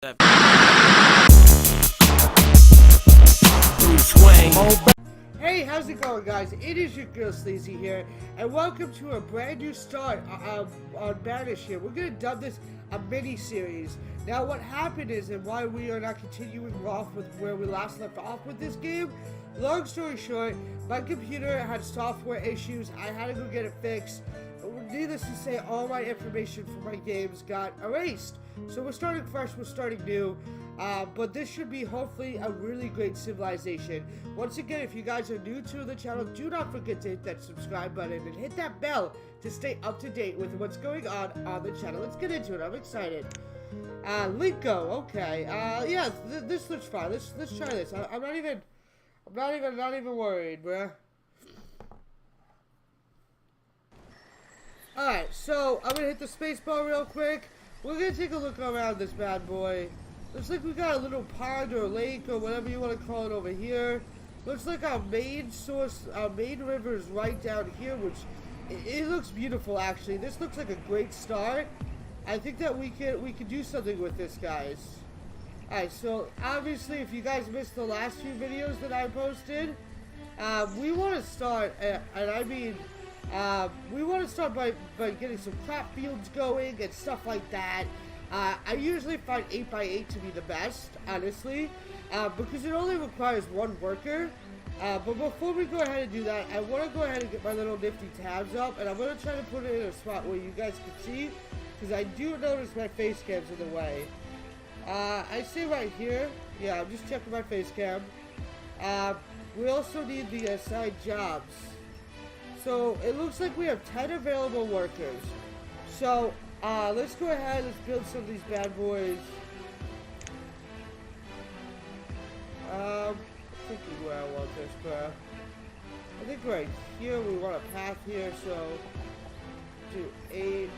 Hey, how's it going, guys? It is your girl Sleazy here, and welcome to a brand new start on Banished here. We're gonna dub this a mini-series. Now, what happened is, and why we are not continuing off with where we last left off with this game, long story short, my computer had software issues. I had to go get it fixed. Needless to say, all my information for my games got erased. So we're starting fresh, we're starting new. But this should be hopefully a really great civilization. Once again, if you guys are new to the channel, do not forget to hit that subscribe button and hit that bell to stay up to date with what's going on the channel. Let's get into it. I'm excited. Linco. Okay. Yeah, this looks fine. Let's try this. I'm not even worried, bruh. Alright, so I'm gonna hit the space bar real quick. We're gonna take a look around this bad boy. Looks like we got a little pond or lake or whatever you want to call it over here. Looks like our main source, our main river is right down here, which it looks beautiful actually. This looks like a great start. I think that we can do something with this, guys. Alright, so obviously if you guys missed the last few videos that I posted, we want to start, and I mean, we want to start by getting some crop fields going and stuff like that. I usually find 8x8 to be the best, honestly, because it only requires one worker. But before we go ahead and do that, I want to go ahead and get my little nifty tabs up, and I'm going to try to put it in a spot where you guys can see, because I do notice my face cam's in the way. I say right here, yeah, I'm just checking my face cam. We also need the assigned jobs. So it looks like we have 10 available workers. So let's go ahead, let's build some of these bad boys. I'm thinking where I want this, bro. I think right here, we want a path here, so do 8.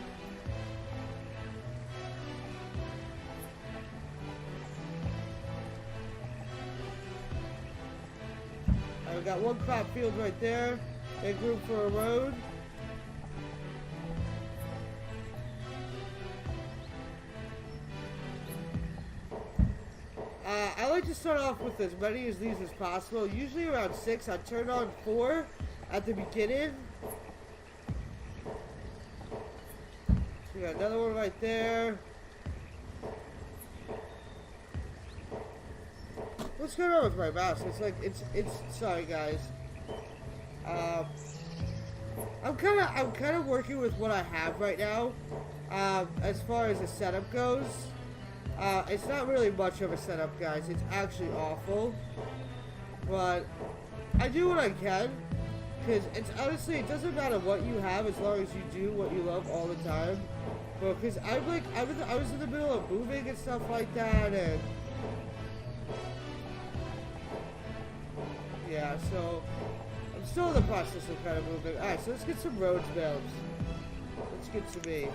We got one crop field right there. Make room for a road. I like to start off with as many of these as possible. Usually around 6. I turn on 4 at the beginning. So we got another one right there. What's going on with my mouse? It's like it's sorry guys. I'm kind of working with what I have right now. As far as the setup goes, it's not really much of a setup, guys. It's actually awful, but I do what I can, because it's honestly, it doesn't matter what you have as long as you do what you love all the time. But because I was in the middle of moving and stuff like that, and yeah, so I'm still in the process of kind of moving. Alright, so let's get some roads built. Let's get to me.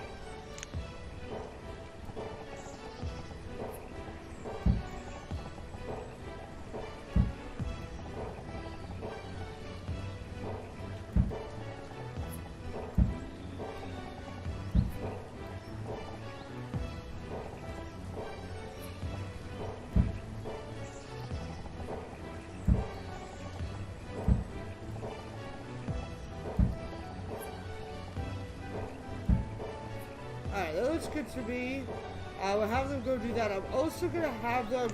Alright, that looks good to me. We'll have them go do that. I'm also going to have them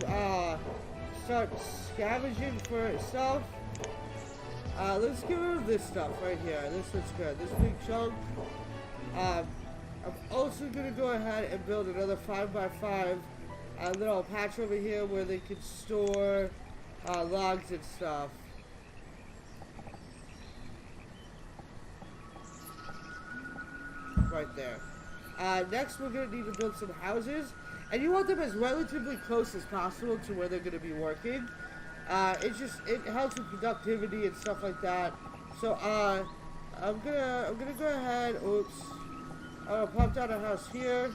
start scavenging for stuff. Let's get rid of this stuff right here. This looks good. This big chunk. I'm also going to go ahead and build another 5x5 little patch over here where they can store logs and stuff. Right there. Next, we're going to need to build some houses, and you want them as relatively close as possible to where they're going to be working. It helps with productivity and stuff like that. So, I'm gonna go ahead. Oops, I'm gonna pop down a house here.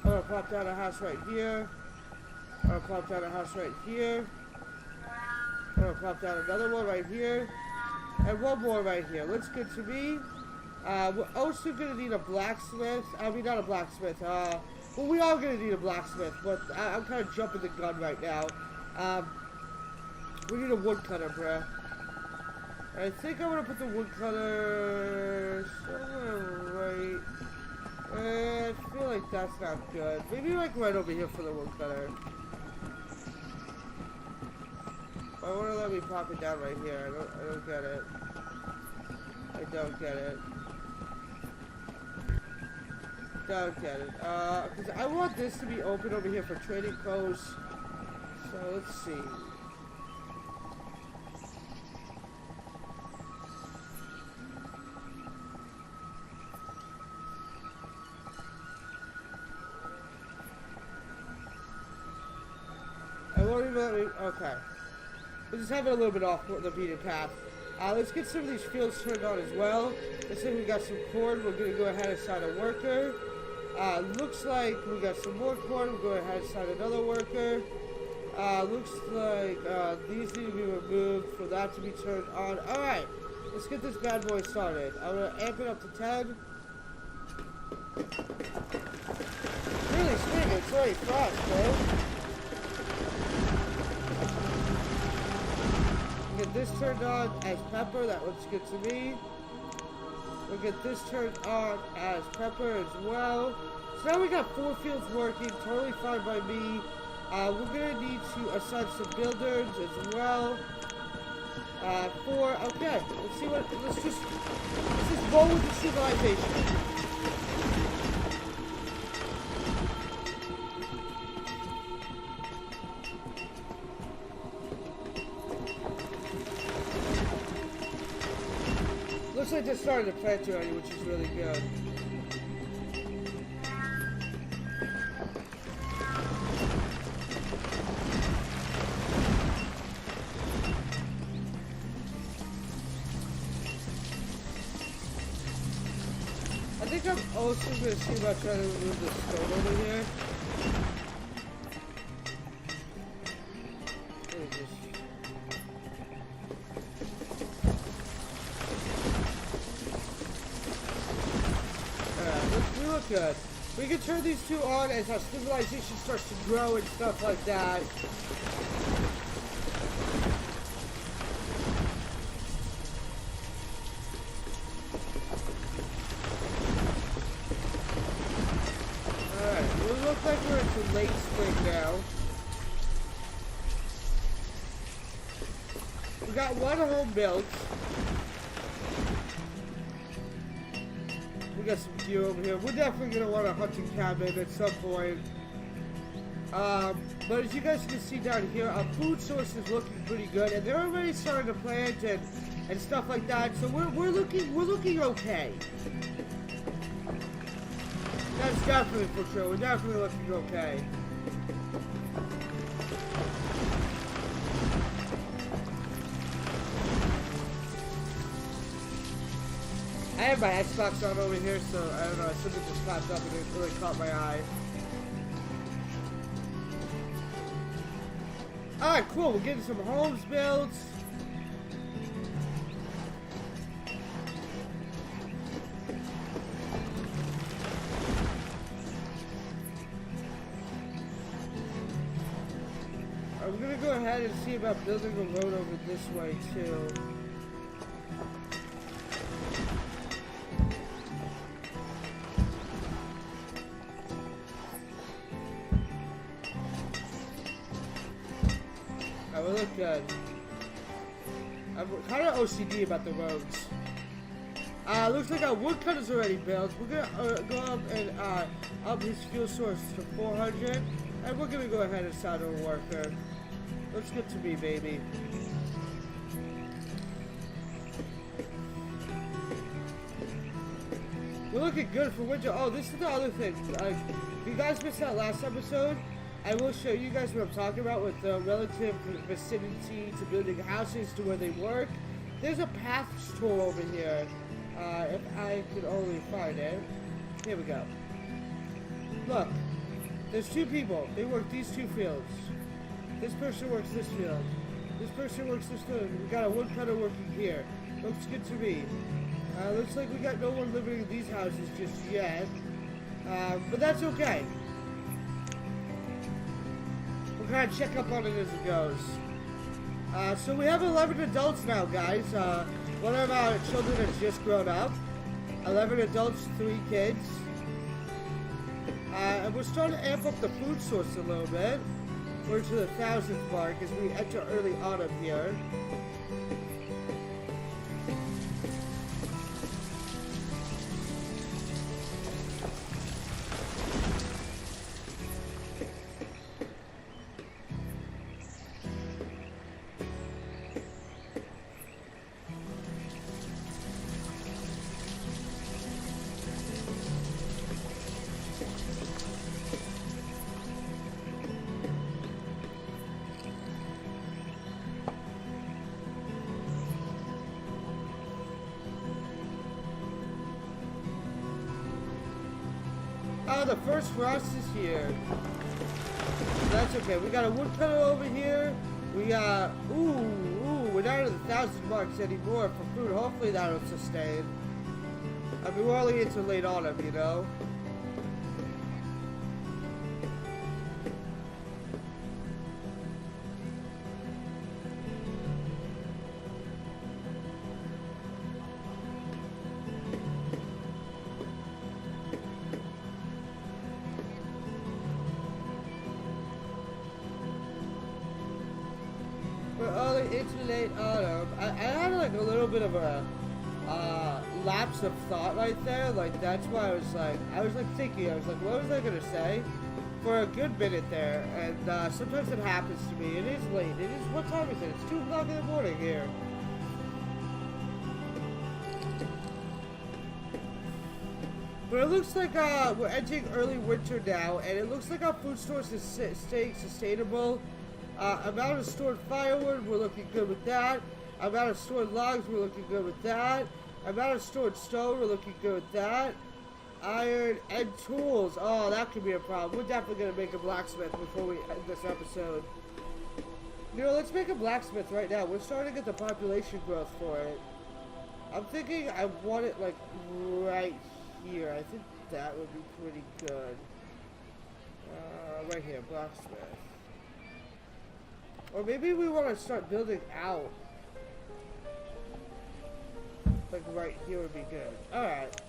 I'm gonna pop down a house right here. I'm gonna pop down a house right here. I'm gonna pop down another one right here, and one more right here. Looks good to me. We're also gonna need a blacksmith. I mean, not a blacksmith. Well, we are going to need a blacksmith, but I'm kind of jumping the gun right now. We need a woodcutter, bruh. I think I'm going to put the woodcutter somewhere right... I feel like that's not good. Maybe like right over here for the woodcutter. I want to let me pop it down right here. I don't get it. I don't get it. Don't get it. Because I want this to be open over here for trading posts. So let's see. I won't even let me. Okay. We'll just have it a little bit off the beaten path. Let's get some of these fields turned on as well. Let's say we got some corn. We're going to go ahead and assign a worker. Looks like we got some more corn. We'll go ahead and assign another worker. Looks like these need to be removed for that to be turned on. Alright, let's get this bad boy started. I'm going to amp it up to 10. Really swing, it's already frost, man. Get this turned on as pepper. That looks good to me. We'll get this turned on as pepper as well. So now we got 4 fields working, totally fine by me. We're gonna need to assign some builders as well. 4. Okay, let's see what. Let's just roll with the civilization. Looks like they're starting to plant already, which is really good. I think I'm also going to see about trying to remove the stone over here. Good. We can turn these 2 on as our civilization starts to grow and stuff like that. Alright, well, it looks like we're into late spring now. We got 1 home built. We got some deer over here. We're definitely going to want a hunting cabin at some point. But as you guys can see down here, our food source is looking pretty good, and they're already starting to plant and stuff like that. So we're looking okay. That's definitely for sure. We're definitely looking okay. I have my Xbox on over here, so I don't know, something just popped up and it really caught my eye. Alright, cool, we're getting some homes built. I'm gonna go ahead and see about building a road over this way, too. We look good. I'm kind of OCD about the roads. Looks like our woodcutter's already built. We're gonna go up and up his fuel source to 400, and we're gonna go ahead and start a worker. Looks good to me, baby. We're looking good for winter. Oh, this is the other thing. If you guys missed that last episode, I will show you guys what I'm talking about with the relative vicinity to building houses to where they work. There's a path store over here. If I could only find it. Here we go. Look. There's 2 people. They work these 2 fields. This person works this field. This person works this field. We got a woodcutter working here. Looks good to me. Looks like we got no one living in these houses just yet. But that's okay. we'll kind of check up on it as it goes. So we have 11 adults now, guys. One of our children has just grown up. 11 adults, 3 kids. And we're starting to amp up the food source a little bit. We're to the 1,000th mark as we enter early autumn here. Oh, the first frost is here. That's okay. We got a woodcutter over here. We got, we're not at the 1,000 marks anymore for food. Hopefully that'll sustain. I mean, we're only into late autumn, you know? Into late autumn. I had like a little bit of a lapse of thought right there. Like that's why I was thinking. I was like, what was I gonna say? For a good minute there. And sometimes it happens to me. It is late. It is. What time is it? It's 2 o'clock in the morning here. But it looks like we're entering early winter now, and it looks like our food source is staying sustainable. Amount of stored firewood, we're looking good with that. Amount of stored logs, we're looking good with that. Amount of stored stone, we're looking good with that. Iron and tools. Oh, that could be a problem. We're definitely going to make a blacksmith before we end this episode. You know, let's make a blacksmith right now. We're starting to get the population growth for it. I'm thinking I want it, like, right here. I think that would be pretty good. Right here, blacksmith. Or maybe we want to start building out. Like right here would be good. Alright.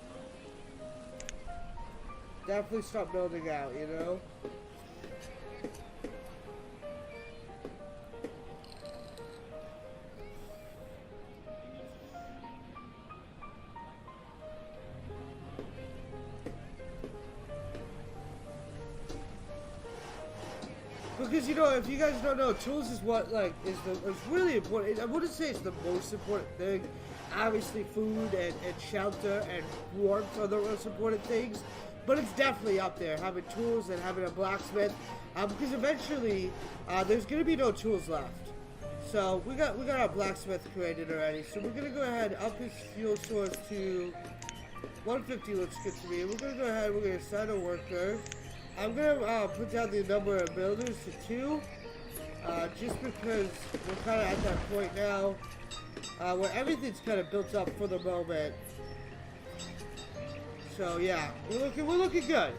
Definitely start building out, you know? Because, you know, if you guys don't know, tools is what, like, is really important. I wouldn't say it's the most important thing. Obviously, food and shelter and warmth are the most important things. But it's definitely up there, having tools and having a blacksmith. Because eventually, there's going to be no tools left. So, we got our blacksmith created already. So, we're going to go ahead and up his fuel source to 150 looks good to me. We're going to go ahead and we're going to assign a worker. I'm going to put down the number of builders to 2, just because we're kind of at that point now where everything's kind of built up for the moment. So yeah, we're looking good.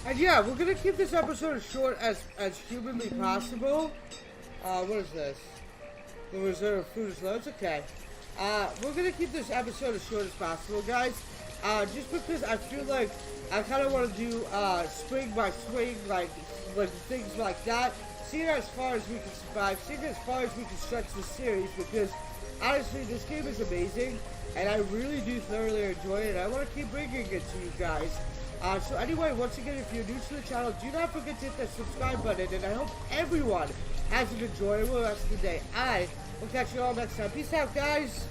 And yeah, we're gonna keep this episode as short as humanly possible. What is this? The reserve food is low. It's okay. We're gonna keep this episode as short as possible, guys. Just because I feel like I kind of want to do swing by swing, like things like that. Seeing as far as we can survive, seeing as far as we can stretch the series, because honestly, this game is amazing, and I really do thoroughly enjoy it. And I want to keep bringing it to you guys. So anyway, once again, if you're new to the channel, do not forget to hit that subscribe button, and I hope everyone has an enjoyable rest of the day. I will catch you all next time. Peace out, guys.